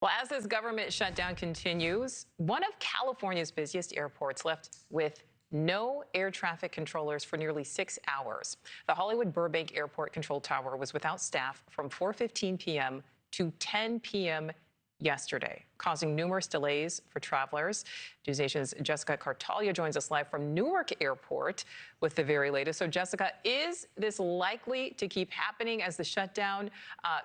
Well, as this government shutdown continues, one of California's busiest airports left with no air traffic controllers for nearly 6 hours. The Hollywood Burbank Airport Control Tower was without staff from 4:15 p.m. to 10 p.m. yesterday, causing numerous delays for travelers. NewsNation's Jessica Kartalija joins us live from Newark Airport with the very latest. So, Jessica, is this likely to keep happening as the shutdown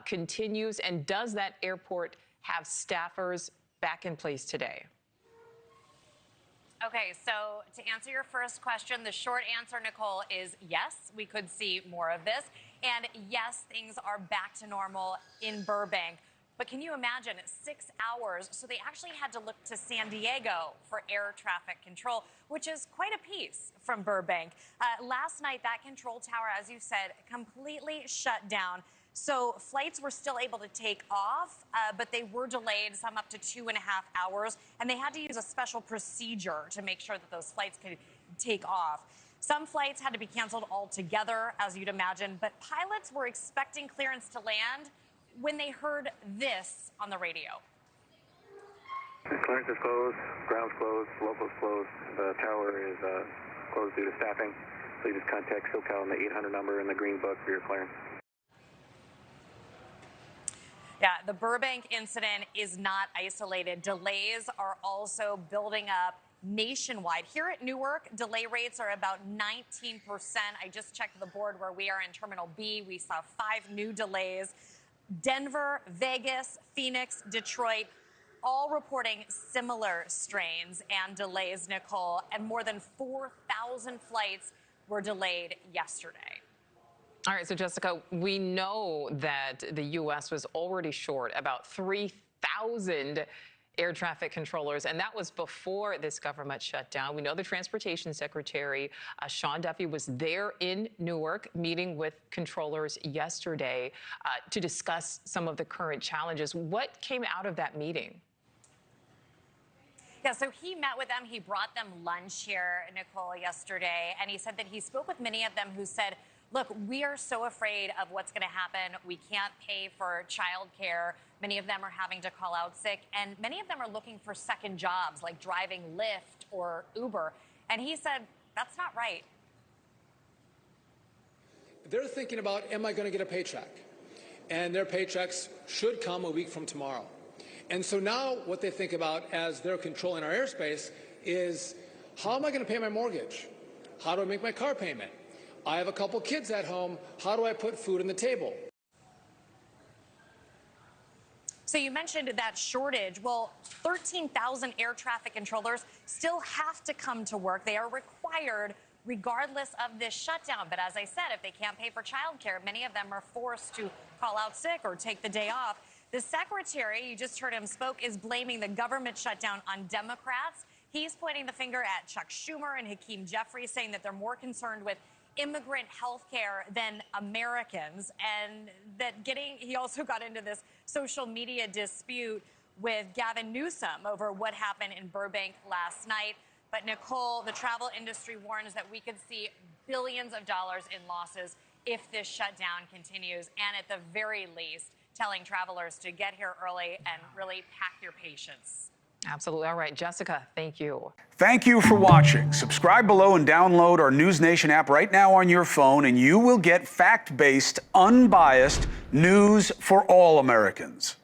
continues? And does that airport have staffers back in place today? Okay, so to answer your first question, the short answer, Nichole, is yes, we could see more of this. And yes, things are back to normal in Burbank. But can you imagine 6 hours? So they actually had to look to San Diego for air traffic control, which is quite a piece from Burbank. Last night, that control tower, as you said, completely shut down. So flights were still able to take off, but they were delayed, some up to 2.5 hours. And they had to use a special procedure to make sure that those flights could take off. Some flights had to be canceled altogether, as you'd imagine. But pilots were expecting clearance to land when they heard this on the radio. Clearance is closed, ground's closed, local's closed, the tower is closed due to staffing. So you just contact SoCal on the 800 number in the green book for your clearance. Yeah, the Burbank incident is not isolated. Delays are also building up nationwide. Here at Newark, delay rates are about 19%. I just checked the board where we are in Terminal B. We saw 5 new delays. Denver, Vegas, Phoenix, Detroit, all reporting similar strains and delays, Nichole, and more than 4,000 flights were delayed yesterday. All right, so Jessica, we know that the U.S. was already short about 3,000 air traffic controllers, and that was before this government shutdown. We know the Transportation Secretary, Sean Duffy, was there in Newark meeting with controllers yesterday to discuss some of the current challenges. What came out of that meeting? Yeah, so he met with them. He brought them lunch here, Nichole, yesterday, and he said that he spoke with many of them who said, look, we are so afraid of what's going to happen. We can't pay for childcare. Many of them are having to call out sick, and many of them are looking for second jobs like driving Lyft or Uber. And he said, that's not right. They're thinking about, am I going to get a paycheck? And their paychecks should come a week from tomorrow. And so now what they think about as they're controlling our airspace is, how am I going to pay my mortgage? How do I make my car payment? I have a couple kids at home. How do I put food on the table? So you mentioned that shortage. Well, 13,000 air traffic controllers still have to come to work. They are required regardless of this shutdown. But as I said, if they can't pay for childcare, many of them are forced to call out sick or take the day off. The secretary, you just heard him spoke, is blaming the government shutdown on Democrats. He's pointing the finger at Chuck Schumer and Hakeem Jeffries, saying that they're more concerned with immigrant health care than Americans, and that he also got into this social media dispute with Gavin Newsom over what happened in Burbank last night. But Nichole, the travel industry warns that we could see billions of dollars in losses if this shutdown continues, and at the very least, telling travelers to get here early and really pack your patience. Absolutely. All right, Jessica, thank you. Thank you for watching. Subscribe below and download our NewsNation app right now on your phone, and you will get fact-based, unbiased news for all Americans.